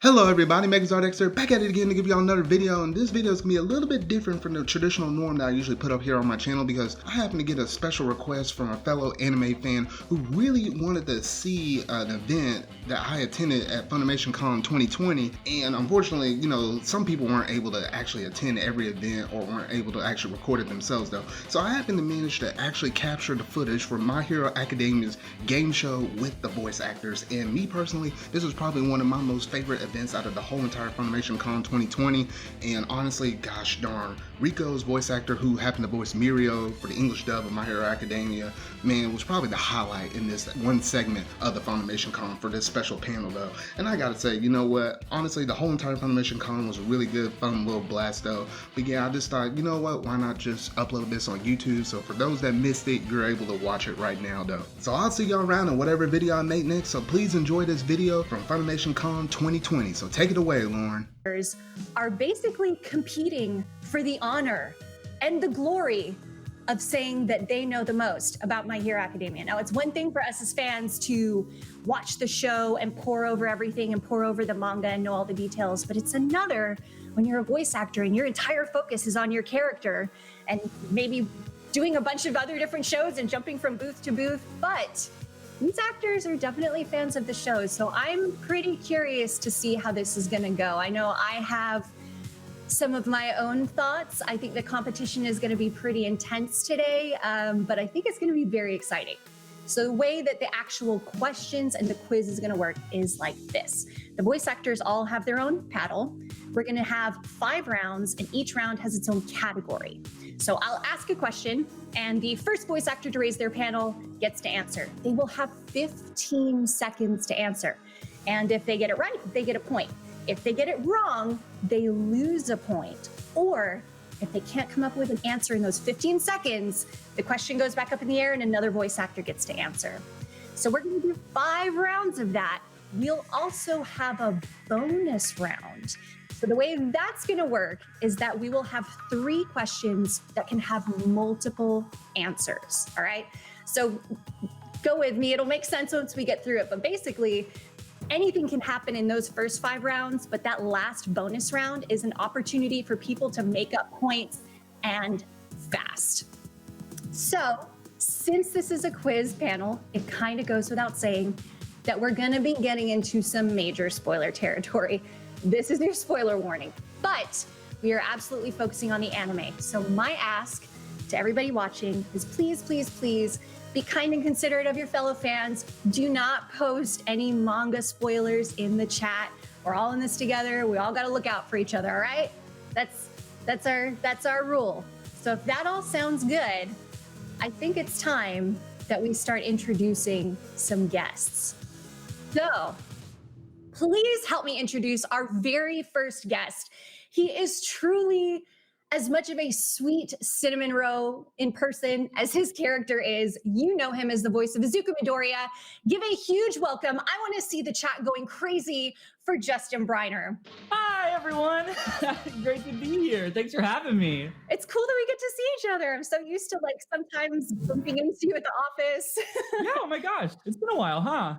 Hello everybody, MegaZardXer back at it again to give y'all another video, and this video is going to be a little bit different from the traditional norm that I usually put up here on my channel because I happen to get a special request from a fellow anime fan who really wanted to see an event that I attended at FunimationCon 2020, and unfortunately, some people weren't able to actually attend every event or weren't able to actually record it themselves though. So I happened to manage to actually capture the footage for My Hero Academia's game show with the voice actors, and me personally, this was probably one of my most favorite events out of the whole entire FunimationCon 2020, and honestly, gosh darn, Rico's voice actor, who happened to voice Mirio for the English dub of My Hero Academia, man, was probably the highlight in this one segment of the FunimationCon for this special panel though. And I gotta say, you know what, honestly, the whole entire FunimationCon was a really good, fun little blast though. But yeah, I just thought, you know what, why not just upload this on YouTube, so for those that missed it, you're able to watch it right now though. So I'll see y'all around in whatever video I make next, so please enjoy this video from FunimationCon 2020. So take it away, Lauren. Are basically competing for the honor and the glory of saying that they know the most about My Hero Academia. Now, it's one thing for us as fans to watch the show and pore over everything and pore over the manga and know all the details, but it's another when you're a voice actor and your entire focus is on your character and maybe doing a bunch of other different shows and jumping from booth to booth, but these actors are definitely fans of the show, so I'm pretty curious to see how this is going to go. I know I have some of my own thoughts. I think the competition is going to be pretty intense today, but I think it's going to be very exciting. So the way that the actual questions and the quiz is going to work is like this. The voice actors all have their own paddle. We're going to have 5 rounds, and each round has its own category. So I'll ask a question, and the first voice actor to raise their panel gets to answer. They will have 15 seconds to answer. And if they get it right, they get a point. If they get it wrong, they lose a point. Or if they can't come up with an answer in those 15 seconds, the question goes back up in the air and another voice actor gets to answer. So we're going to do 5 rounds of that. We'll also have a bonus round. So the way that's going to work is that we will have 3 questions that can have multiple answers. All right. So go with me. It'll make sense once we get through it. But basically, anything can happen in those first 5 rounds. But that last bonus round is an opportunity for people to make up points and fast. So since this is a quiz panel, it kind of goes without saying that we're going to be getting into some major spoiler territory. This is your spoiler warning, but we are absolutely focusing on the anime. So my ask to everybody watching is please, please, please be kind and considerate of your fellow fans. Do not post any manga spoilers in the chat. We're all in this together. We all got to look out for each other. All right. That's our rule. So if that all sounds good, I think it's time that we start introducing some guests. So please help me introduce our very first guest. He is truly as much of a sweet cinnamon roll in person as his character is. You know him as the voice of Izuku Midoriya. Give a huge welcome. I want to see the chat going crazy for Justin Briner. Hi, everyone. Great to be here. Thanks for having me. It's cool that we get to see each other. I'm so used to sometimes bumping into you at the office. Yeah, oh my gosh. It's been a while, huh?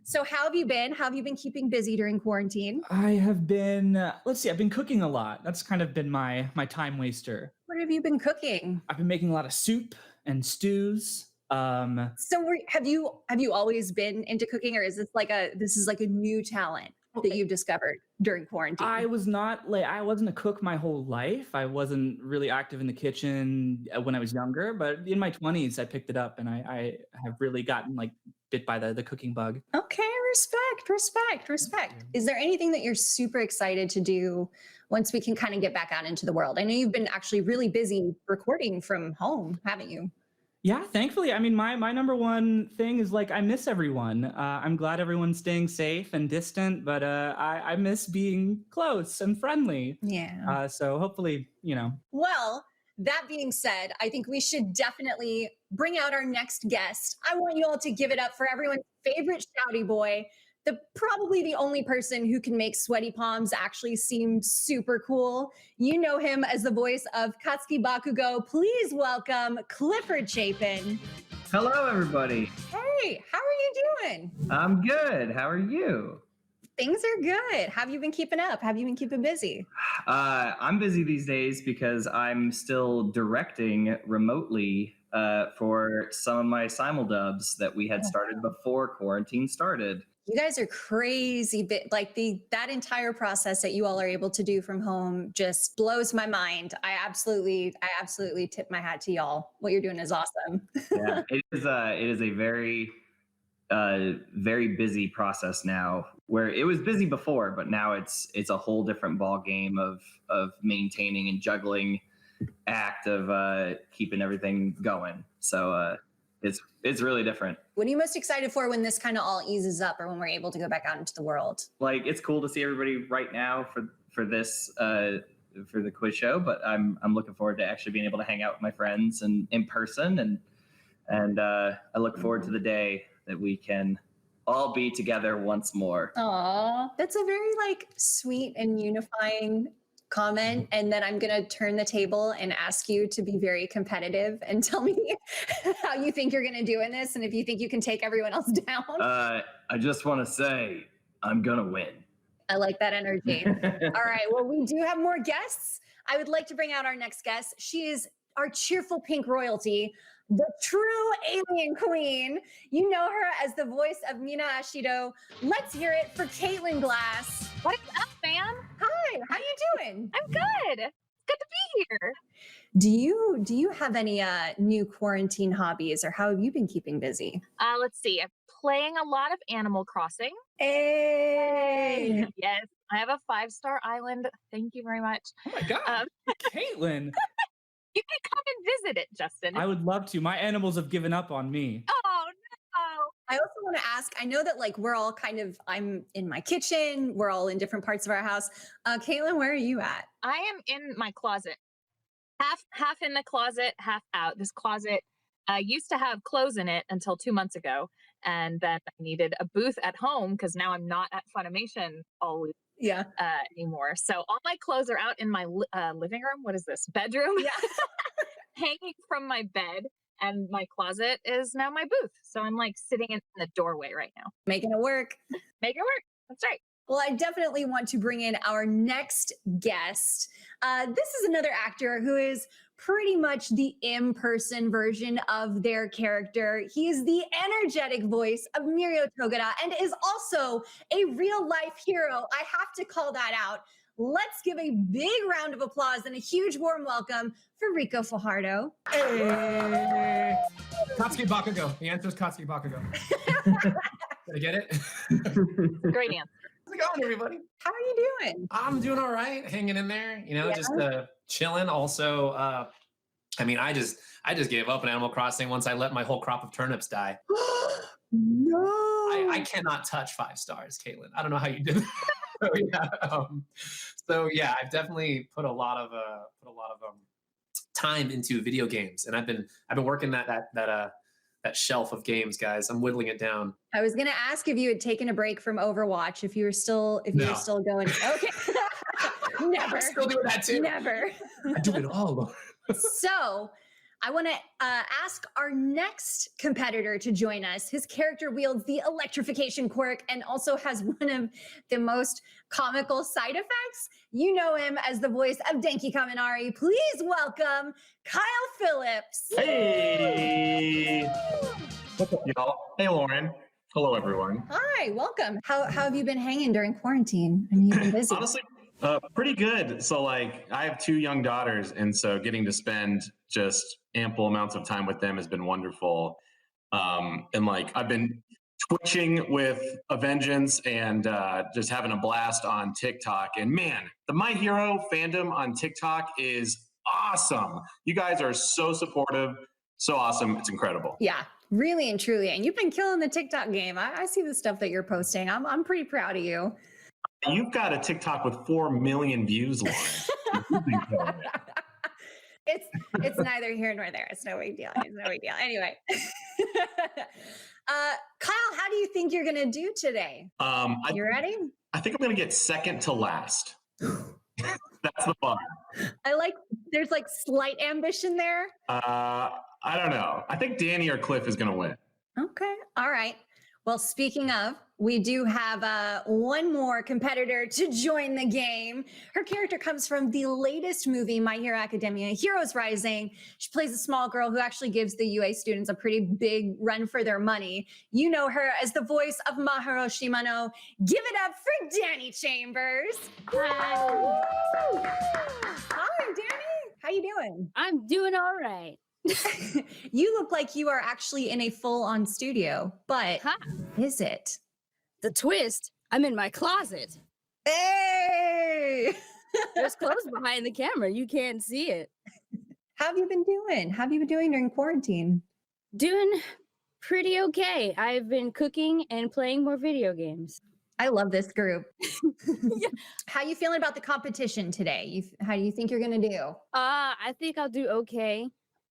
So how have you been? How have you been keeping busy during quarantine? I have been, I've been cooking a lot. That's kind of been my time waster. What have you been cooking? I've been making a lot of soup and stews. So have you always been into cooking, or is this like a new talent that you've discovered during quarantine? I wasn't a cook my whole life. I wasn't really active in the kitchen when I was younger, but in my 20s, I picked it up and I have really gotten bit by the cooking bug. Okay, respect. Is there anything that you're super excited to do once we can kind of get back out into the world? I know you've been actually really busy recording from home, haven't you? Yeah, thankfully. I mean, my number one thing is I miss everyone. I'm glad everyone's staying safe and distant, but I miss being close and friendly. Yeah. So hopefully, Well, that being said, I think we should definitely bring out our next guest. I want you all to give it up for everyone's favorite shouty boy, probably the only person who can make sweaty palms actually seem super cool. You know him as the voice of Katsuki Bakugo. Please welcome Clifford Chapin. Hello, everybody. Hey, how are you doing? I'm good. How are you? Things are good. Have you been keeping up? Have you been keeping busy? I'm busy these days because I'm still directing remotely for some of my simuldubs that we had started before quarantine started. You guys are crazy. Like that entire process that you all are able to do from home just blows my mind. I absolutely tip my hat to y'all. What you're doing is awesome. Yeah, it is a very very busy process now, where it was busy before, but now it's a whole different ball game of maintaining and juggling act of keeping everything going. So it's really different. What are you most excited for when this kind of all eases up, or when we're able to go back out into the world? Like, it's cool to see everybody right now for this for the quiz show, but I'm looking forward to actually being able to hang out with my friends and in person, and I look forward to the day that we can all be together once more. Aw, that's a very like sweet and unifying comment. And then I'm gonna turn the table and ask you to be very competitive and tell me how you think you're gonna do in this, and if you think you can take everyone else down. I just want to say I'm gonna win. I like that energy. All right, well, we do have more guests. I would like to bring out our next guest. She is our cheerful pink royalty, the true alien queen. You know her as the voice of Mina Ashido. Let's hear it for Caitlin Glass. What is up, fam? Hi, how you doing? I'm good. It's good to be here. Do you have any new quarantine hobbies, or how have you been keeping busy? Let's see. I'm playing a lot of Animal Crossing. Hey. Yes, I have a 5-star island. Thank you very much. Oh my God, Caitlin. You can come and visit it, Justin. I would love to. My animals have given up on me. Oh, no. I also want to ask, I know that like we're all I'm in my kitchen, we're all in different parts of our house. Caitlin, where are you at? I am in my closet. Half in the closet, half out. This closet used to have clothes in it until 2 months ago. And then I needed a booth at home because now I'm not at Funimation all week. Yeah. Anymore. So all my clothes are out in my living room. What is this? Bedroom? Yeah. Hanging from my bed, and my closet is now my booth. So I'm like sitting in the doorway right now. Making it work. Make it work. That's right. Well, I definitely want to bring in our next guest. This is another actor who is pretty much the in-person version of their character. He is the energetic voice of Mirio Togeda and is also a real-life hero. I have to call that out. Let's give a big round of applause and a huge warm welcome for Rico Fajardo. Hey! Katsuki Bakugo. The answer is Katsuki Bakugo. Did I get it? Great answer. How's it going, everybody? How are you doing? I'm doing all right, hanging in there. You know, Yeah. just chilling. Also, I mean, I just gave up on Animal Crossing once I let my whole crop of turnips die. No. I cannot touch 5 stars, Caitlin. I don't know how you did that. So yeah, I've definitely put a lot of time into video games, and I've been working that shelf of games, guys. I'm whittling it down. I was gonna ask if you had taken a break from Overwatch, if you were still going. Okay. Never. I'm still doing that too. Never. I do it all. So I want to ask our next competitor to join us. His character wields the electrification quirk and also has one of the most comical side effects. You know him as the voice of Denki Kaminari. Please welcome Kyle Phillips. Hey! What's up, y'all? Hey, Lauren. Hello, everyone. Hi, welcome. How have you been hanging during quarantine? I mean, you've been busy. Honestly, pretty good. So, like, I have 2 young daughters, and so getting to spend just ample amounts of time with them has been wonderful. And like, I've been twitching with a vengeance and just having a blast on TikTok. And man, the My Hero fandom on TikTok is awesome. You guys are so supportive, so awesome. It's incredible. Yeah, really and truly. And you've been killing the TikTok game. I see the stuff that you're posting. I'm pretty proud of you. You've got a TikTok with 4 million views, Lauren. You've been killing it. It's neither here nor there. It's no big deal. It's no big deal. Anyway. Kyle, how do you think you're gonna do today? You ready? I think I'm gonna get second to last. That's the bar. There's like slight ambition there. I don't know. I think Danny or Cliff is gonna win. Okay. All right. Well, speaking of, we do have one more competitor to join the game. Her character comes from the latest movie, My Hero Academia, Heroes Rising. She plays a small girl who actually gives the UA students a pretty big run for their money. You know her as the voice of Mahiro Shimano. Give it up for Danny Chambers. Hi. Hi, Danny. How you doing? I'm doing all right. You look like you are actually in a full-on studio, but Ha! is it? The twist, I'm in my closet. Hey! There's clothes behind the camera. You can't see it. How have you been doing? How have you been doing during quarantine? Doing pretty okay. I've been cooking and playing more video games. I love this group. Yeah. How you feeling about the competition today? How do you think you're gonna do? I think I'll do okay.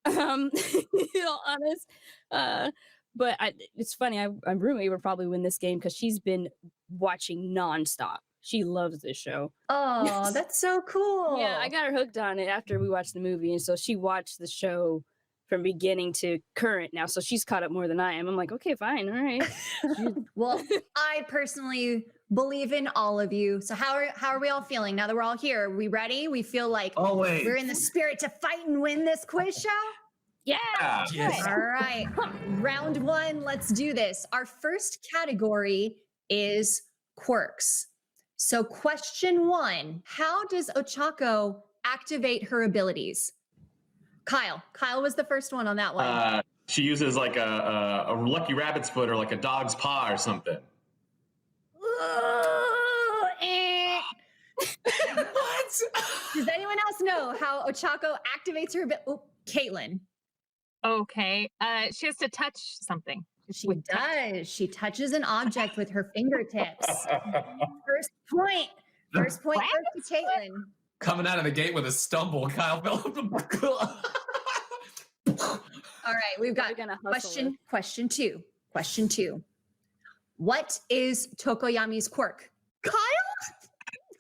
Honest. But it's funny. My roommate would probably win this game because she's been watching nonstop. She loves this show. Oh, that's so cool. Yeah, I got her hooked on it after we watched the movie, and so she watched the show from beginning to current now. So she's caught up more than I am. I'm like, okay, fine, all right. Well, I personally believe in all of you. So how are we all feeling now that we're all here? Are we ready? We feel like Always. we're in the spirit to fight and win this quiz show? Yeah. Yes. All right. Round one, let's do this. Our first category is quirks. So question one, how does Ochako activate her abilities? Kyle was the first one on that one. She uses like a lucky rabbit's foot or like a dog's paw or something. What? Does anyone else know how Ochako activates her ability? Oh, Caitlin. Okay. She has to touch something. She does. She touches an object with her fingertips. First point. First point goes to Caitlin. Coming out of the gate with a stumble, Kyle fell. All right, we've got We're gonna hustle question two. Question two. What is Tokoyami's quirk? Kyle?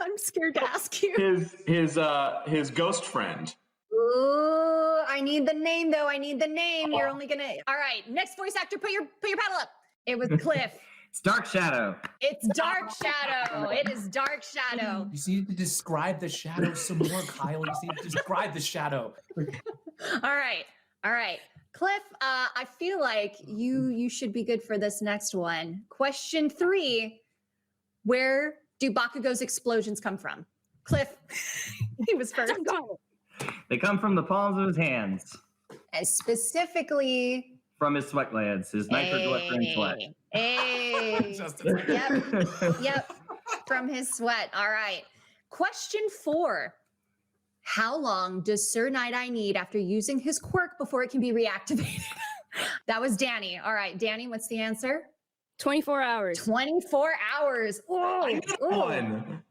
I'm scared to ask you. His ghost friend. Ooh, I need the name though. I need the name. You're only gonna. All right, next voice actor, put your paddle up. It was Cliff. It's Dark Shadow. It's Dark Shadow. It is Dark Shadow. You need to describe the shadow some more, Kyle. You need to describe the shadow. All right. Cliff, I feel like you should be good for this next one. Question 3. Where do Bakugo's explosions come from? Cliff, he was first. They come from the palms of his hands, And specifically, from his sweat glands, his nitroglycerin sweat. Hey. Yep. From his sweat. All right. Question 4. How long does Sir Night-Eye need after using his quirk before it can be reactivated? That was Danny. All right, Danny, what's the answer? 24 hours. 24 hours. I got Ooh. one.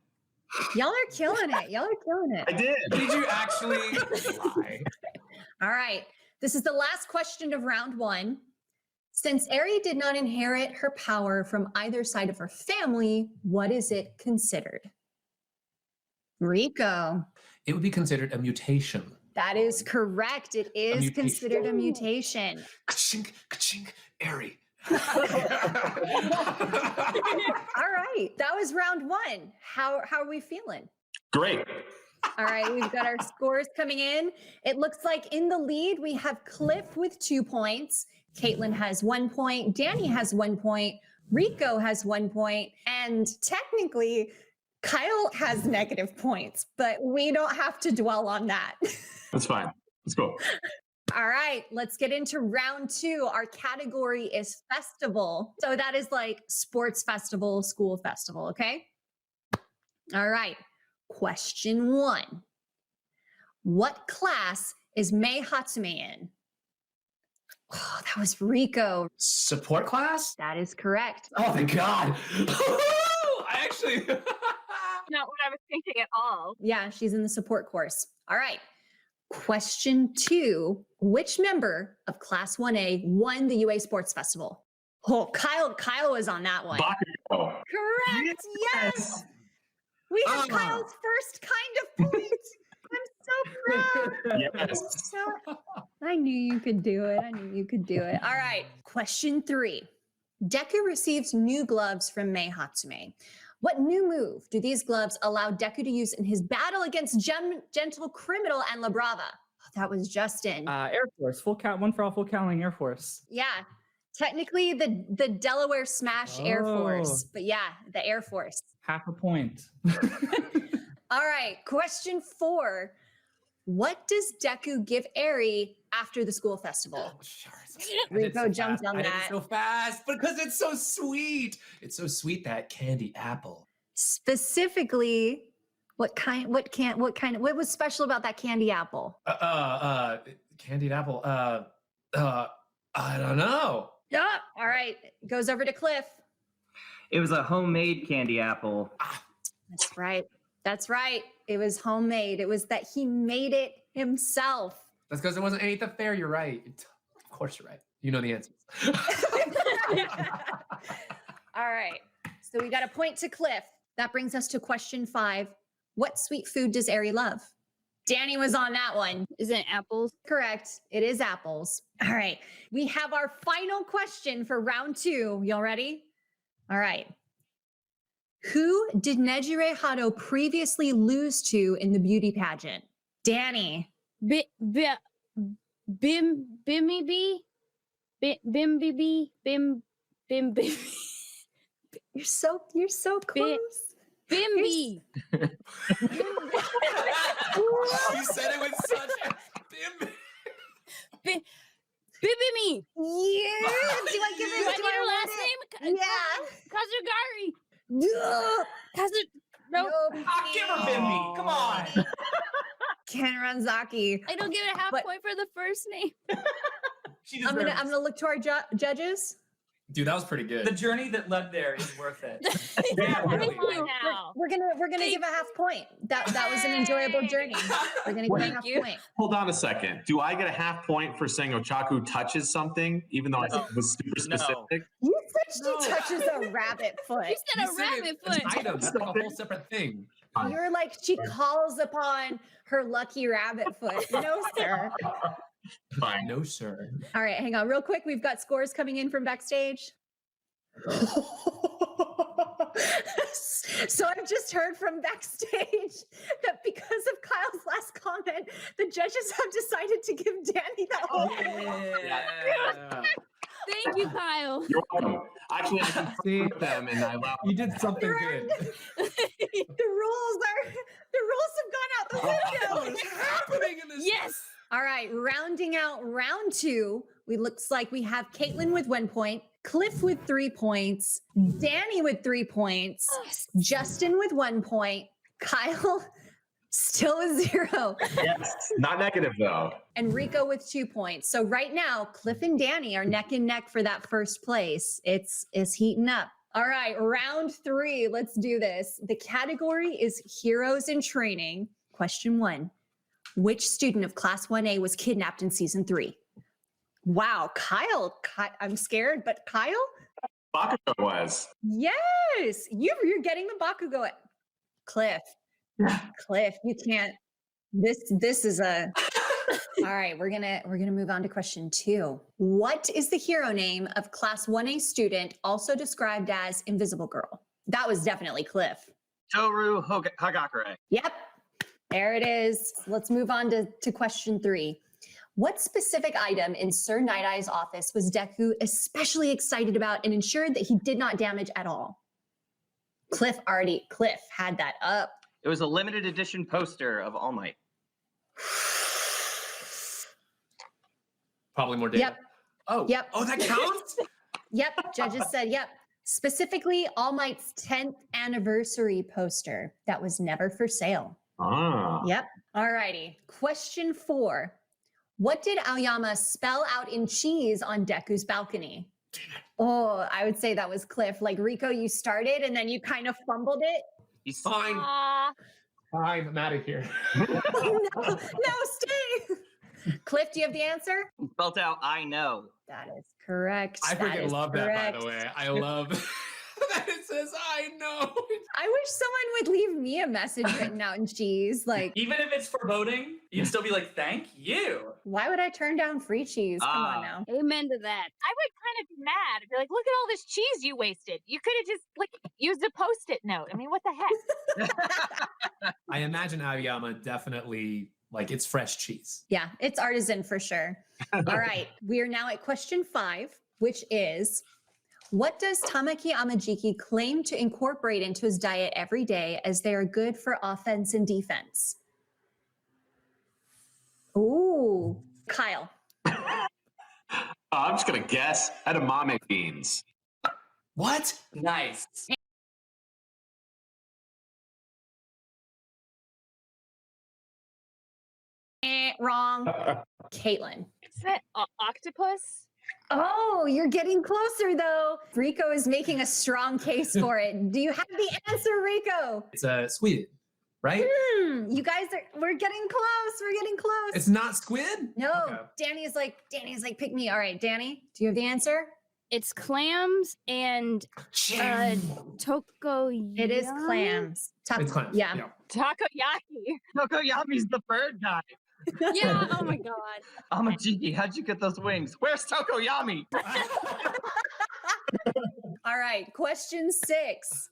Y'all are killing it. I did. Did you actually lie? All right. This is the last question of round 1. Since Eri did not inherit her power from either side of her family, what is it considered? Rico. It would be considered a mutation. That is correct. It is mutation. considered a mutation. Ka-chink, ka-chink, Airy. All right. That was round 1. How are we feeling? Great. All right, we've got our scores coming in. It looks like in the lead, we have Cliff with 2 points. Caitlin has 1 point. Danny has 1 point. Rico has 1 point. And technically, Kyle has negative points, but we don't have to dwell on that. That's fine. Let's go. All right, let's get into round 2. Our category is festival. So that is like sports festival, school festival, okay? All right, question 1. What class is Mei Hatsume in? Oh, that was Rico. Support class? That is correct. Oh, thank God. I actually... Not what I was thinking at all. Yeah, she's in the support course. All right. Question 2. Which member of Class 1A won the UA Sports Festival? Oh, Kyle was on that one. Bakugo. Correct. Yes. We have Kyle's first kind of point. I'm so proud. Yes. I knew you could do it. All right. Question 3. Deku receives new gloves from Mei Hatsume. What new move do these gloves allow Deku to use in his battle against Gentle Criminal and La Brava? Oh, that was Justin. Air Force, full count, one for all, full counting Air Force. Yeah, technically the Delaware Smash Air Force, but yeah, the Air Force. Half a point. All right, question 4. What does Deku give Eri after the school festival? Oh, sure. Rico jumped on I did that. it so fast, because it's so sweet. It's so sweet, that candy apple. Specifically, what was special about that candy apple? Candied apple. I don't know. Yeah. All right, goes over to Cliff. It was a homemade candy apple. That's right. That's right. It was homemade. It was that he made it himself. That's because there wasn't any at the fair. You're right. Of course you're right. You know the answers. All right. So we got a point to Cliff. That brings us to question 5. What sweet food does Eri love? Danny was on that one. Isn't it apples? Correct. It is apples. All right. We have our final question for round 2. Y'all ready? All right. Who did Nejire Hado previously lose to in the beauty pageant? Danny. Bimmy Bim. You're so close. Bimby. You said it with such a Bimmy. Yeah. Do I give it? Do I need her last name? Yeah. Kazugari. No. Give her Bimby. Come on. Ken Ranzaki. I don't give it a half point for the first name. I'm gonna look to our judges. Dude, that was pretty good. The journey that led there is worth it. Yeah, really. We're gonna give a half point. That was an enjoyable journey. We're gonna give a half point. Hold on a second. Do I get a half point for saying Ochaku touches something, even though I was super specific? You said she touches a rabbit foot. You said a rabbit foot. Item. That's like a whole separate thing. You're like, she calls upon her lucky rabbit foot. No, sir. Fine. No, sir. All right, hang on real quick. We've got scores coming in from backstage. So I've just heard from backstage that because of Kyle's last comment, the judges have decided to give Danny that whole Yeah. Thank you, Kyle. You're welcome. Actually, I confirmed with them and I allowed You did something good. The rules have gone out the window. What is happening in this? Yes. All right, rounding out round 2, looks like we have Caitlin with 1 point, Cliff with 3 points, Danny with 3 points, Justin with 1 point, Kyle still with 0. Yes, not negative though. And Rico with 2 points. So right now, Cliff and Danny are neck and neck for that first place. It's heating up. All right, round 3. Let's do this. The category is Heroes in Training. Question 1. Which student of Class 1A was kidnapped in Season 3? Wow, Kyle. I'm scared, but Kyle? Bakugo was. Yes, you're getting the Bakugo. Cliff, you can't. This is a. All right, we're gonna move on to question 2. What is the hero name of Class 1A student, also described as Invisible Girl? That was definitely Cliff. Toru Hagakure. Yep, there it is. Let's move on to question 3. What specific item in Sir Night-Eye's office was Deku especially excited about and ensured that he did not damage at all? Cliff had that up. It was a limited edition poster of All Might. Probably more data. Yep. Oh. Yep. Oh, that counts? Yep. Judges said yep. Specifically, All Might's 10th anniversary poster that was never for sale. Ah. Yep. All righty. Question 4. What did Aoyama spell out in cheese on Deku's balcony? Oh, I would say that was Cliff. Like, Rico, you started and then you kind of fumbled it. He's Fine. Fine, I'm out of here. No, stay. Cliff, do you have the answer? spelled out I know. That is correct. I freaking love that, by the way. I love It says, I know. I wish someone would leave me a message written out in cheese. Like, Even if it's foreboding, you'd still be like, thank you. why would I turn down free cheese? Come on Ah. now. Amen to that. I would kind of be mad. I'd be like, look at all this cheese you wasted. You could have just like used a Post-it note. I mean, what the heck? I imagine Aoyama definitely like it's fresh cheese. Yeah, it's artisan for sure. All right, we are now at question 5, which is, what does Tamaki Amajiki claim to incorporate into his diet every day as they are good for offense and defense? Ooh, Kyle. I'm just gonna guess edamame beans. What? Nice. Wrong. Caitlin. Is that octopus? Oh, you're getting closer though. Rico is making a strong case for it. Do you have the answer, Rico? It's a squid, right? You guys we're getting close. We're getting close. It's not squid? No, Okay. Danny's like, pick me. All right, Danny, do you have the answer? It's clams and tokoyami. It is clams. It's clams. Yeah. Takoyaki. Tokoyami's the bird guy. Yeah. Oh my god. Amajiki, how'd you get those wings? Where's Tokoyami? All right, question 6.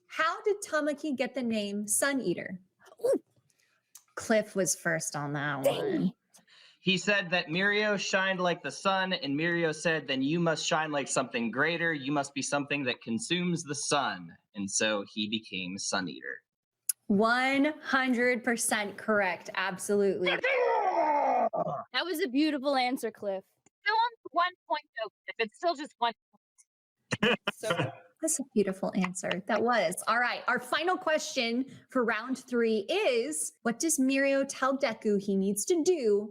How did Tamaki get the name Sun Eater? Ooh. Cliff was first on that one. He said that Mirio shined like the sun, and Mirio said, then you must shine like something greater. You must be something that consumes the sun. And so he became Sun Eater. 100% correct. Absolutely. That was a beautiful answer, Cliff. Still on 1 point though, Cliff. It's still just 1 point. So That's a beautiful answer. That was. All right. Our final question for round 3 is, what does Mirio tell Deku he needs to do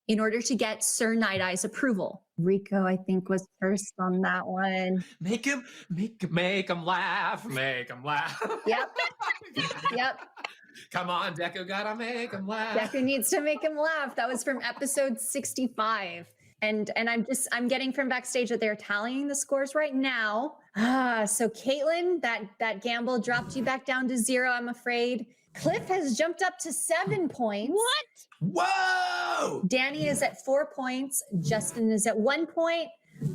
in order to get Sir Night Eye's approval? Rico, I think, was first on that one. Make him laugh. Make him laugh. Yep. Yep. Come on, Deku, gotta make him laugh. Deku needs to make him laugh. That was from episode 65. And I'm getting from backstage that they're tallying the scores right now. So Caitlin, that gamble dropped you back down to 0, I'm afraid. Cliff has jumped up to 7 points. what? Whoa! Danny is at 4 points. Justin is at 1 point.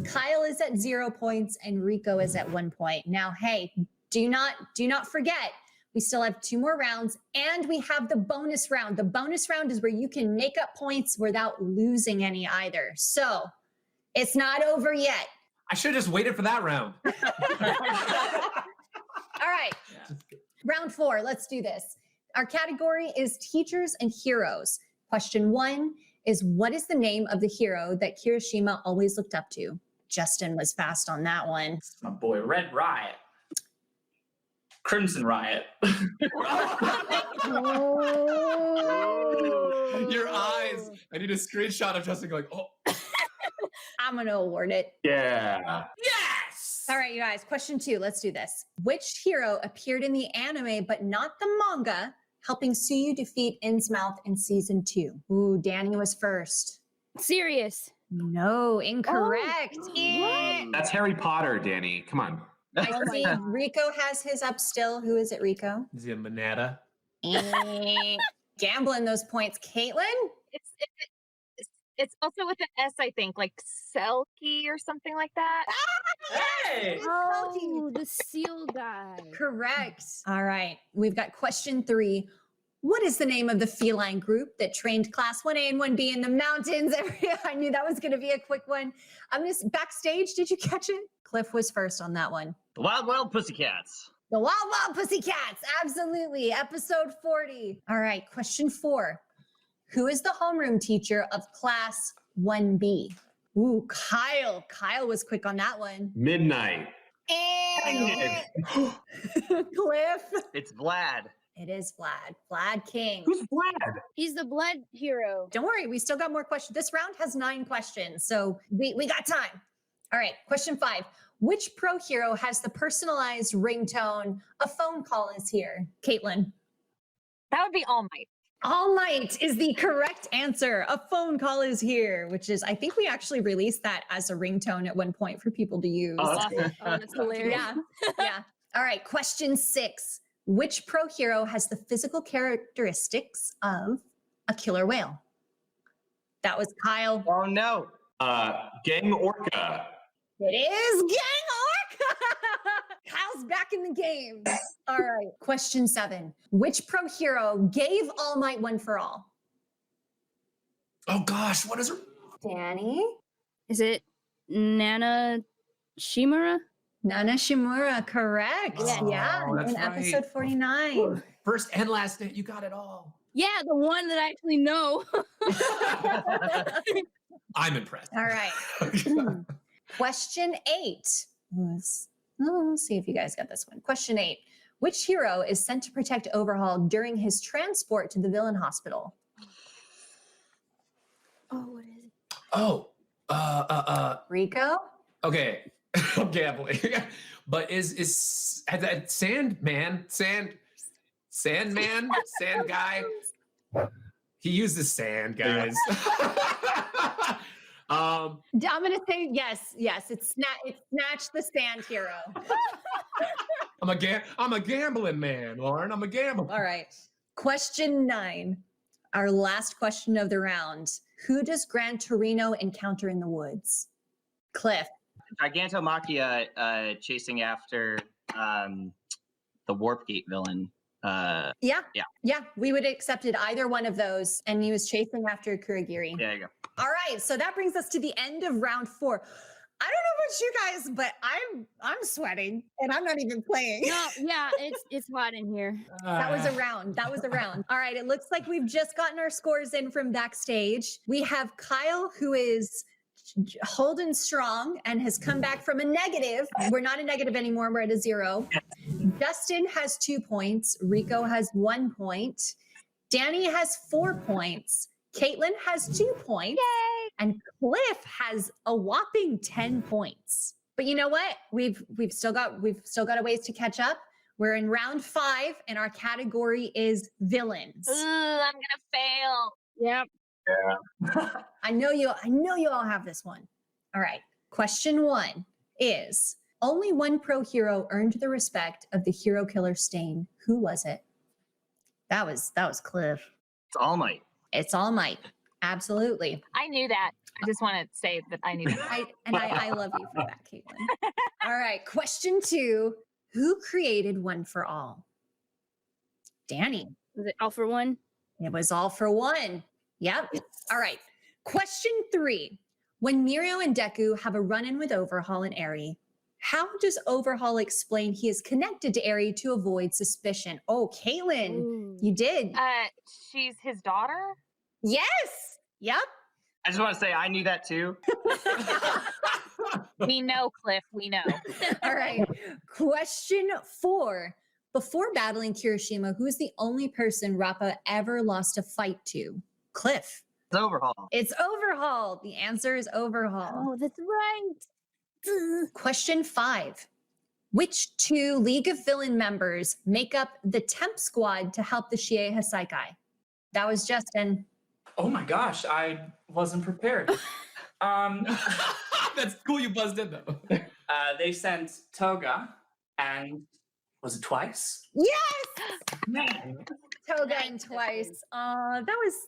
Kyle is at 0 points, and Rico is at 1 point. Now, hey, do not forget, we still have 2 more rounds, and we have the bonus round. The bonus round is where you can make up points without losing any either. So it's not over yet. I should have just waited for that round. All right. Round 4, let's do this. Our category is teachers and heroes. Question 1 is, what is the name of the hero that Kirishima always looked up to? Justin was fast on that one. My boy, Red Riot. Crimson Riot. Your eyes. I need a screenshot of Justin going, oh. I'm going to award it. Yeah. Yes! All right, you guys, question 2, let's do this. Which hero appeared in the anime but not the manga, helping Suyu defeat Innsmouth in season 2? Ooh, Danny was first. Serious. No, incorrect. Eh. That's Harry Potter, Danny. Come on. I see Rico has his up still. Who is it, Rico? Is he a Manata? Gambling those points. Caitlin? It's also with an S, I think, like Selkie or something like that. Hey! Oh, the seal guy. Correct. All right. We've got question 3. What is the name of the feline group that trained class 1A and 1B in the mountains? I knew that was going to be a quick one. I'm just backstage. Did you catch it? Cliff was first on that one. The Wild Wild Pussycats. The Wild Wild Pussycats. Absolutely. Episode 40. All right. Question 4. Who is the homeroom teacher of class 1B? Ooh, Kyle. Kyle was quick on that one. Midnight. Cliff. It's Vlad. It is Vlad. Vlad King. Who's Vlad? He's the blood hero. Don't worry, we still got more questions. This round has 9 questions, so we got time. All right, question 5. Which pro hero has the personalized ringtone? A phone call is here. Caitlin. That would be All Might. All Might is the correct answer. A phone call is here, which is, I think we actually released that as a ringtone at one point for people to use. Oh, that's cool. Oh, that's hilarious. Yeah, yeah. All right, question 6. Which pro hero has the physical characteristics of a killer whale? That was Kyle. Oh no. Gang Orca. It is Gang Orca. Kyle's back in the game. All right, question 7. Which pro hero gave All Might one for all? Oh gosh, what is her? Danny? Is it Nana Shimura? Nana Shimura, correct. Oh, yeah, that's in right. episode 49. First and last name, you got it all. Yeah, the one that I actually know. I'm impressed. All right. Question 8 was, let's see if you guys got this one. Question 8. Which hero is sent to protect Overhaul during his transport to the villain hospital? Oh, what is it? Oh, Rico? okay. I'm gambling. But is that Sandman, Sand guy? He uses sand, guys. I'm gonna say yes. It's Snatch the Sand Hero. I'm a gambling man, Lauren. I'm a gambler. All right. Question 9. Our last question of the round. Who does Gran Torino encounter in the woods? Cliff. Gigantomachia chasing after the Warp Gate villain. Yeah, we would have accepted either one of those, and he was chasing after Kurogiri. There you go. All right, so that brings us to the end of round 4. I don't know about you guys, but I'm sweating, and I'm not even playing. No, yeah, it's hot in here. That was a round. All right, it looks like we've just gotten our scores in from backstage. We have Kyle, who is holding strong and has come back from a negative. We're not a negative anymore. We're at a 0. Justin has 2 points. Rico has 1 point. Danny has 4 points. Caitlin has 2 points. Yay! And Cliff has a whopping 10 points. But you know what? We've still got a ways to catch up. We're in round 5, and our category is villains. I'm gonna fail. Yep. I know you all have this one. All right. Question 1 is, only one pro hero earned the respect of the hero killer stain. Who was it? That was Cliff. It's All Might. It's All Might. Absolutely. I knew that. I just want to say that I knew that. I love you for that, Caitlin. All right. Question 2. Who created One for All? Danny. Was it All for One? It was All for One. Yep. All right. Question 3. When Mirio and Deku have a run-in with Overhaul and Eri, how does Overhaul explain he is connected to Eri to avoid suspicion? Oh, Caitlin, Ooh. you did. She's his daughter. Yes. Yep. I just want to say I knew that too. We know, Cliff. We know. All right. Question 4. Before battling Kirishima, who's the only person Rappa ever lost a fight to? Cliff. It's Overhaul. It's Overhaul. The answer is Overhaul. Oh, that's right. Question 5. Which 2 League of Villain members make up the temp squad to help the Shie Hasaikai? That was Justin. Oh my gosh, I wasn't prepared. That's cool you buzzed in though. They sent Toga and was it twice? Yes! Man. Toga and twice. That was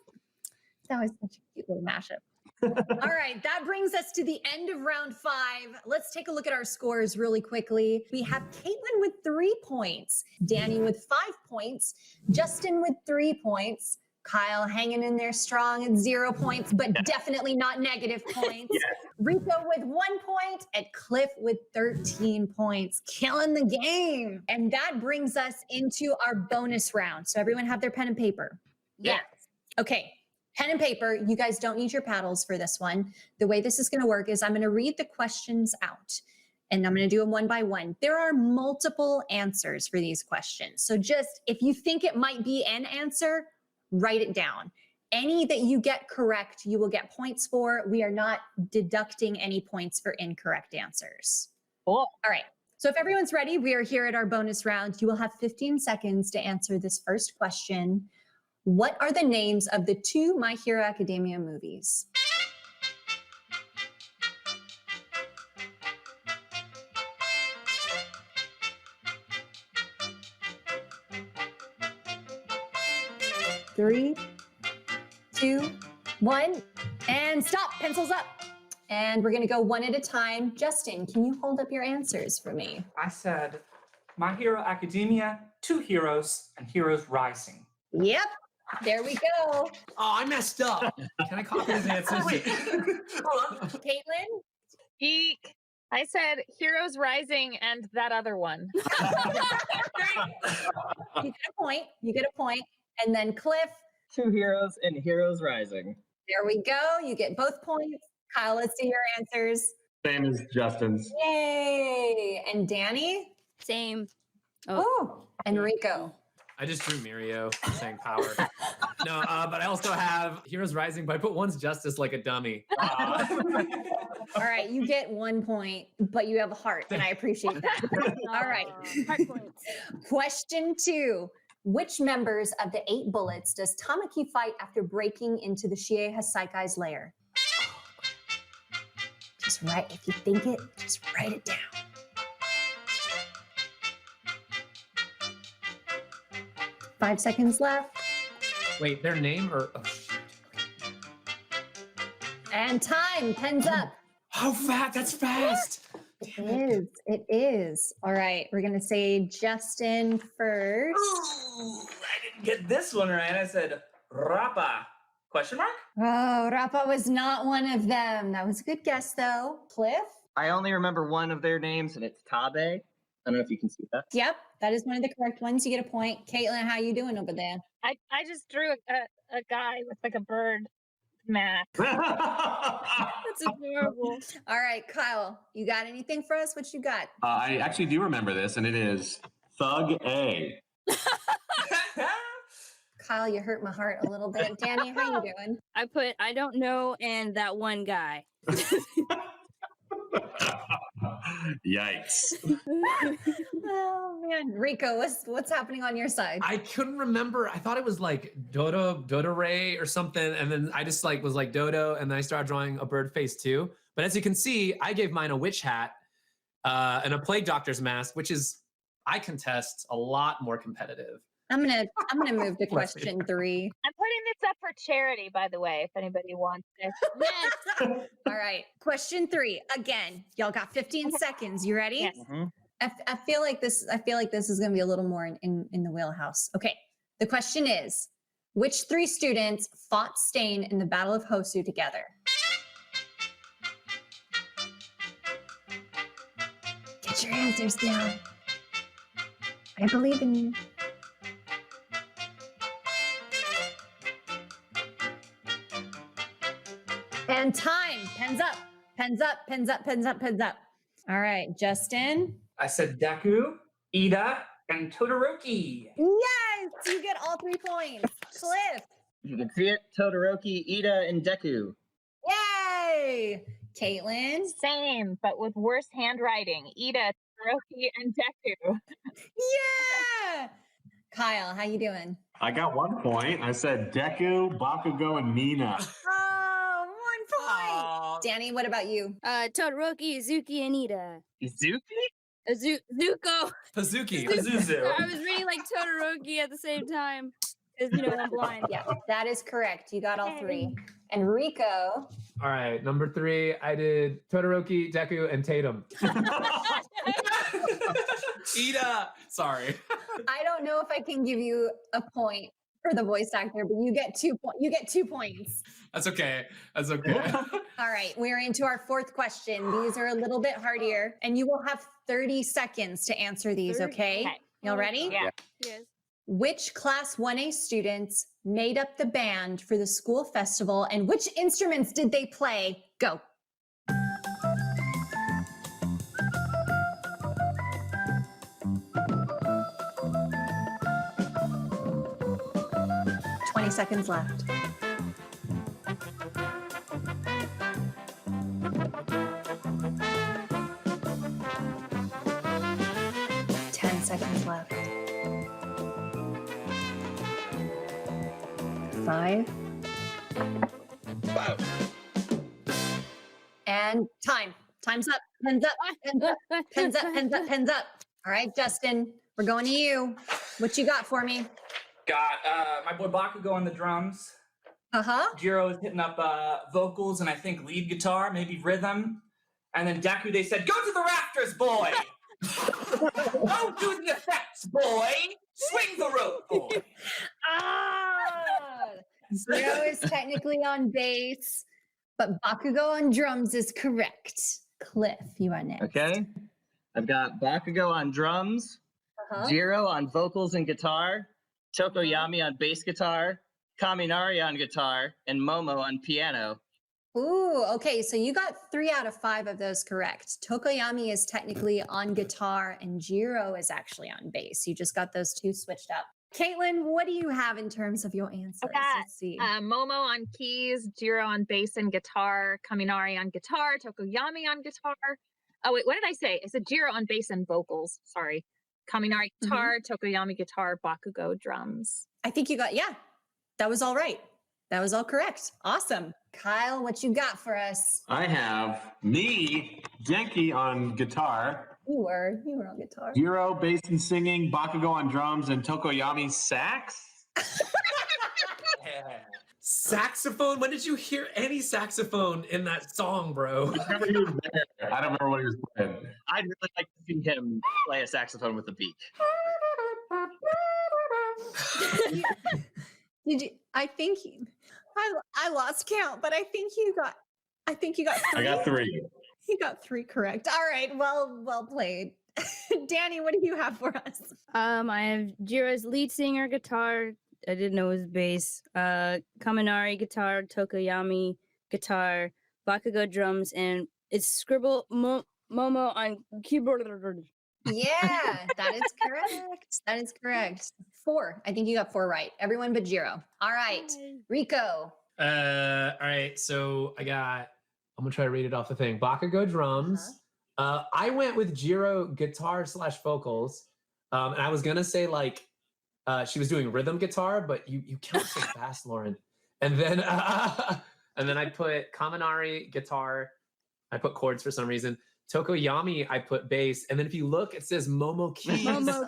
such a cute little mashup. All right, that brings us to the end of round 5. Let's take a look at our scores really quickly. We have Caitlin with 3 points, Danny with 5 points, Justin with 3 points, Kyle hanging in there strong at 0 points, but definitely not negative points. Rico with 1 point and Cliff with 13 points, killing the game. And that brings us into our bonus round. So everyone have their pen and paper. Yes. Okay. Pen and paper, you guys don't need your paddles for this one. The way this is going to work is I'm going to read the questions out and I'm going to do them one by one. There are multiple answers for these questions. So just if you think it might be an answer, write it down. Any that you get correct, you will get points for. We are not deducting any points for incorrect answers. Cool. All right. So if everyone's ready, we are here at our bonus round. You will have 15 seconds to answer this first question. What are the names of the 2 My Hero Academia movies? Three, 2, 1, and stop. Pencils up. And we're going to go one at a time. Justin, can you hold up your answers for me? I said My Hero Academia, 2 Heroes, and Heroes Rising. Yep. There we go. Oh, I messed up. Can I copy his answers? Caitlin? Eek. I said Heroes Rising and that other one. You get a point. You get a point. And then Cliff. 2 Heroes and Heroes Rising. There we go. You get both points. Kyle, let's see your answers. Same as Justin's. Yay. And Danny? Same. Oh. Enrico. I just drew Mirio saying power. No, but I also have Heroes Rising, but I put One's Justice like a dummy. All right, you get 1 point, but you have a heart, and I appreciate that. All right. Heart points. Question 2. Which members of the 8 Bullets does Tamaki fight after breaking into the Shie Hasaikai lair? Just write, if you think it, just write it down. 5 seconds left. Wait, their name or? Oh, And time, pens up. how fast? That's fast. It is. It is. All right. We're going to say Justin first. Ooh, I didn't get this one right. I said Rappa. Question mark? Oh, Rappa was not one of them. That was a good guess, though. Cliff? I only remember one of their names, and it's Tabe. I don't know if you can see that. Yep. That is one of the correct ones. You get a point. Caitlin, how you doing over there? I just drew a guy with like a bird mask. That's adorable. All right, Kyle, you got anything for us? What you got? I actually do remember this, and it is Thug A. Kyle, you hurt my heart a little bit. Danny, how you doing? I put I don't know and that one guy. Yikes. Oh man, Rico, what's happening on your side? I couldn't remember. I thought it was like Dodo Ray or something, and then I just like was like Dodo, and then I started drawing a bird face too. But as you can see, I gave mine a witch hat and a plague doctor's mask, which is I contest a lot more competitive. I'm gonna move to question 3. I'm putting this up for charity, by the way, if anybody wants it. Yes. All right, question 3. Again, y'all got 15 seconds. You ready? Yes. I feel like this is gonna be a little more in the wheelhouse. Okay. The question is, which 3 students fought Stain in the Battle of Hosu together? Get your answers down. I believe in you. And time. Pens up. Pens up. Pens up. Pens up. Pens up. All right, Justin. I said Deku, Ida, and Todoroki. Yes, you get all 3 points. Cliff. You can see it. Todoroki, Ida, and Deku. Yay. Caitlin. Same, but with worse handwriting. Ida, Todoroki, and Deku. Yeah. Kyle, how you doing? I got 1 point. I said Deku, Bakugo, and Nina. Oh, 1 point. Danny, what about you? Todoroki, Izuki, and Ida. Izuki? Zuko. Pazuki. Pazuzu. I was reading like Todoroki at the same time because I'm blind. Yeah, that is correct. You got all 3. And Rico. All right, number 3, I did Todoroki, Deku, and Tatum. Ida. Sorry. I don't know if I can give you a point for the voice actor, but you get 2 points. You get 2 points. That's okay. That's okay. All right, we're into our 4th question. These are a little bit hardier, and you will have 30 seconds to answer these, 30? okay? Okay. Y'all ready? Yeah. Yes. Which Class 1A students made up the band for the school festival, and which instruments did they play? Go. Seconds left. 10 seconds left. 5. And time. Time's up. Pens up. Pens up. Pens up. Pens up. Pens up. All right, Justin, we're going to you. What you got for me? Got my boy Bakugo on the drums. Jiro is hitting up vocals and I think lead guitar, maybe rhythm. And then Deku, they said, go to the rafters, boy! Go do the effects, boy! Swing the rope, boy! Jiro is technically on bass, but Bakugo on drums is correct. Cliff, you are next. Okay. I've got Bakugo on drums, Jiro on vocals and guitar, Tokoyami on bass guitar, Kaminari on guitar, and Momo on piano. Ooh, okay, so you got 3 out of 5 of those correct. Tokoyami is technically on guitar and Jiro is actually on bass. You just got those 2 switched up. Caitlin, what do you have in terms of your answers? Let's see. Momo on keys, Jiro on bass and guitar, Kaminari on guitar, Tokoyami on guitar. Oh, wait, what did I say? I said Jiro on bass and vocals. Sorry. Kaminari guitar, Tokoyami guitar, Bakugo drums. I think you got, that was all right. That was all correct. Awesome. Kyle, what you got for us? I have me, Genki on guitar. You were on guitar. Jiro, bass and singing, Bakugo on drums, and Tokoyami sax. Saxophone? When did you hear any saxophone in that song, bro? I remember he was there. I don't remember what he was playing. I'd really like to see him play a saxophone with a beak. Did you? I lost count, but I think you got 3. I got 3. You got 3 correct. All right, well played. Danny, what do you have for us? I have Jiro's lead singer guitar. I didn't know it was bass. Kaminari guitar, Tokoyami guitar, Bakugo drums, and it's Scribble Momo on keyboard. Yeah, that is correct. That is correct. 4. I think you got 4 right. Everyone but Jiro. All right, Rico. All right, so I'm gonna try to read it off the thing. Bakugo drums. I went with Jiro guitar / vocals. And I was gonna say she was doing rhythm guitar, but you count so fast, Lauren. And then I put Kaminari guitar. I put chords for some reason. Tokoyami, I put bass. And then if you look, it says Momo keys. Momo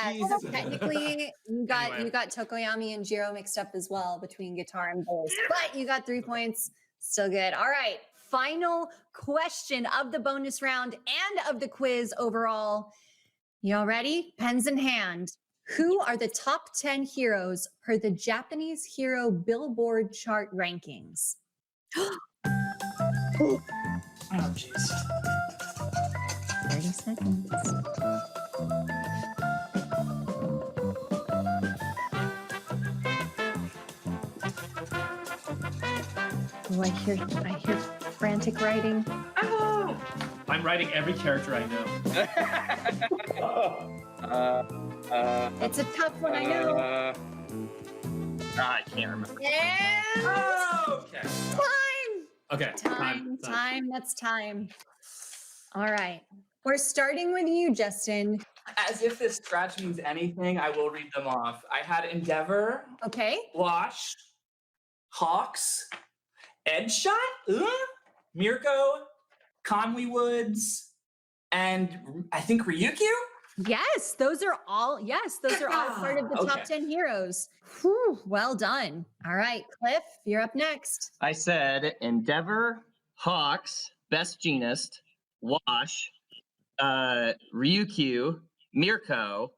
keys. So technically, you got Tokoyami and Jiro mixed up as well between guitar and bass, but you got 3 points. Still good. All right. Final question of the bonus round and of the quiz overall. Y'all ready? Pens in hand. Who are the top 10 heroes per the Japanese Hero Billboard chart rankings? Oh, jeez. 30 seconds. Oh, I hear frantic writing. Oh! I'm writing every character I know. It's a tough one, I know. I can't remember. Yeah. Oh, okay. Okay. Time. That's time. All right. We're starting with you, Justin. As if this scratch means anything, I will read them off. I had Endeavor. Okay. Wash. Hawks. Edgeshot. Mirko. Conway Woods. And I think Ryukyu. Yes, those are all part of the top 10 heroes. Whew, well done. All right, Cliff, you're up next. I said Endeavor, Hawks, Best Genist, Wash, Ryukyu, Mirko,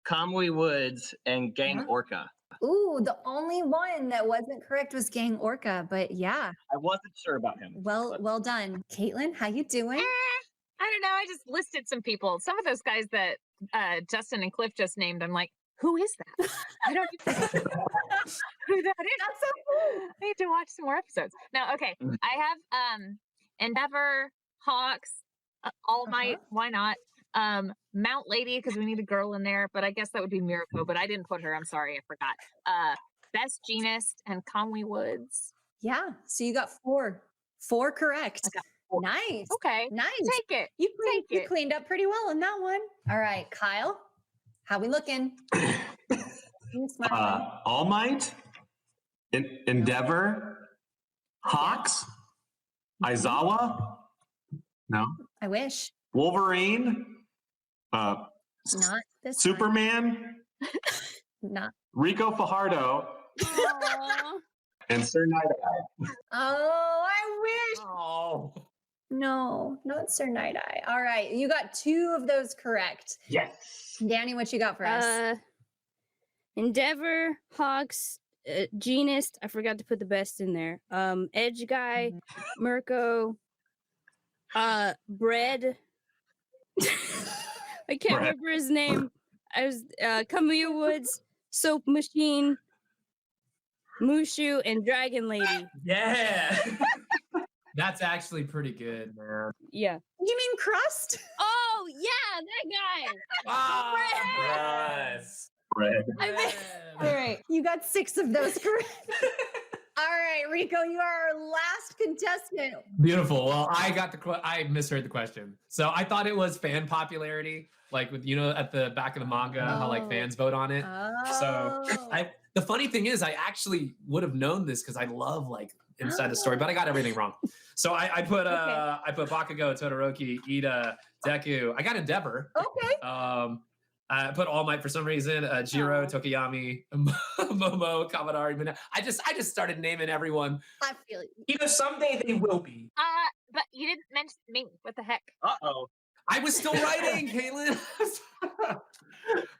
Kamui Woods, and Gang Orca. Ooh, the only one that wasn't correct was Gang Orca, but yeah. I wasn't sure about him. Well done. Caitlin, how you doing? I don't know. I just listed some people. Some of those guys that Justin and Cliff just named, I'm like, who is that? I don't even know who that is. That's so cool. I need to watch some more episodes. No, okay. I have Endeavor, Hawks, All Might, why not? Mount Lady, because we need a girl in there, but I guess that would be Mirko, but I didn't put her. I'm sorry, I forgot. Best Genist and Conway Woods. Yeah, so you got 4. 4 correct. I got 4. Nice. Okay. Nice. Take it. You cleaned up pretty well on that one. All right, Kyle, how we looking? Smart one. All Might, Endeavor, Hawks, Aizawa. No. I wish. Wolverine. Not this Superman. Not. Rico Fajardo. And Sir Night-Eye. Oh, I wish. Oh. No, not Sir Night-Eye. All right, you got 2 of those correct. Yes. Danny, what you got for us? Endeavor, Hawks, Genist. I forgot to put the best in there. Edge Guy, Mirko, Bread. I can't remember his name. I was Kamui Woods, Soap Machine, Mushu, and Dragon Lady. Yeah. That's actually pretty good, man. Yeah. You mean Crust? Oh, yeah, that guy. Wow. Yes. Bread. All right, you got 6 of those correct. All right, Rico, you are our last contestant. Beautiful. Well, I misheard the question. So I thought it was fan popularity, like with at the back of the manga, how like fans vote on it. So the funny thing is, I actually would have known this because I love like inside the story, but I got everything wrong. So I put Bakugo, Todoroki, Ida, Deku. I got Endeavor. Okay. I put All Might for some reason. Jiro, Tokiyami, Momo, Kaminari. I just started naming everyone. I feel it. Someday they will be. But you didn't mention me. What the heck? Uh-oh. I was still writing, Caitlin.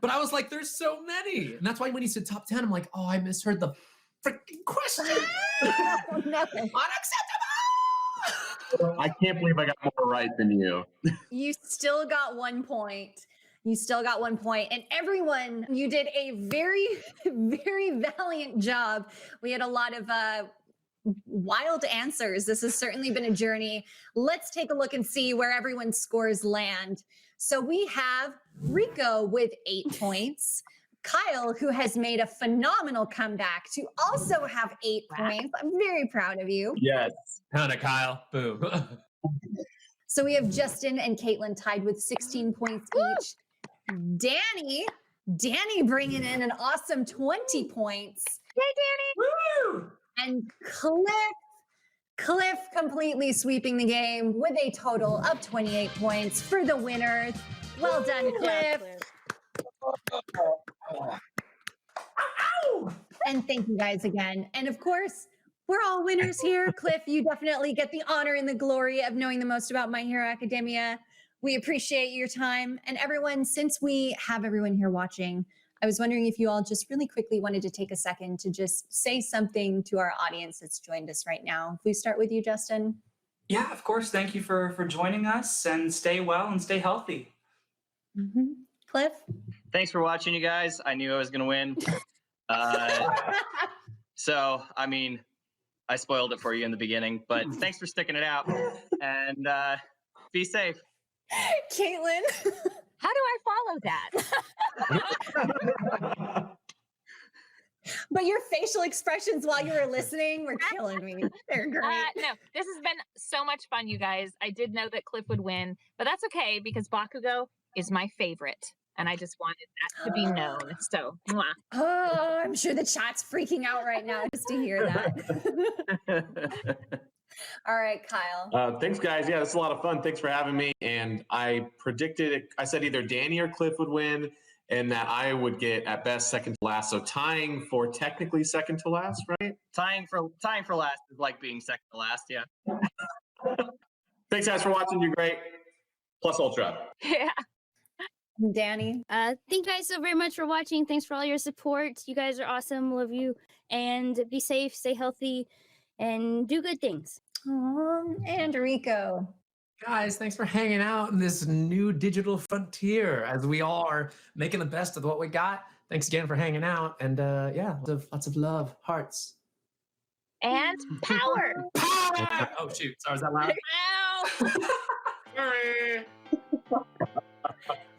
But I was like, there's so many. And that's why when he said top 10, I'm like, oh, I misheard the freaking question. Unacceptable. I can't believe I got more right than you. You still got 1 point. You still got 1 point. And everyone, you did a very, very valiant job. We had a lot of wild answers. This has certainly been a journey. Let's take a look and see where everyone's scores land. So we have Rico with 8 points. Kyle, who has made a phenomenal comeback to also have 8 points. I'm very proud of you. Yes. Hannah, Kyle. Boom. So we have Justin and Caitlin tied with 16 points each. Danny bringing in an awesome 20 points. Hey, Danny. Woo! And Cliff completely sweeping the game with a total of 28 points for the winner. Well done, Cliff. And thank you guys again. And of course, we're all winners here. Cliff, you definitely get the honor and the glory of knowing the most about My Hero Academia. We appreciate your time. And everyone, since we have everyone here watching, I was wondering if you all just really quickly wanted to take a second to just say something to our audience that's joined us right now. If we start with you, Justin. Yeah, of course. Thank you for joining us, and stay well and stay healthy. Cliff? Thanks for watching, you guys. I knew I was going to win. So, I mean, I spoiled it for you in the beginning, but thanks for sticking it out. And be safe. Caitlin? How do I follow that? But your facial expressions while you were listening were killing me. They're great. No, this has been so much fun, you guys. I did know that Cliff would win, but that's okay because Bakugo is my favorite. And I just wanted that to be known. So, mwah. Oh, I'm sure the chat's freaking out right now just to hear that. All right, Kyle. Thanks, guys. Yeah, this is a lot of fun. Thanks for having me. And I predicted it. I said either Danny or Cliff would win, and that I would get at best second to last. So tying for technically second to last, right? Tying for last is like being second to last. Yeah. Thanks, guys, for watching. You're great. Plus Ultra. Yeah. Danny. Thank you guys so very much for watching. Thanks for all your support. You guys are awesome. Love you. And be safe, stay healthy, and do good things. And Rico. Guys, thanks for hanging out in this new digital frontier as we all are making the best of what we got. Thanks again for hanging out. And yeah, lots of love, hearts. And power. Power! Oh, shoot. Sorry, was that loud? Ow!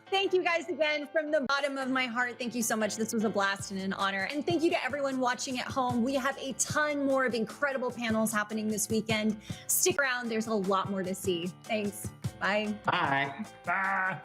Thank you guys again from the bottom of my heart. Thank you so much. This was a blast and an honor. And thank you to everyone watching at home. We have a ton more of incredible panels happening this weekend. Stick around. There's a lot more to see. Thanks. Bye. Bye. Bye.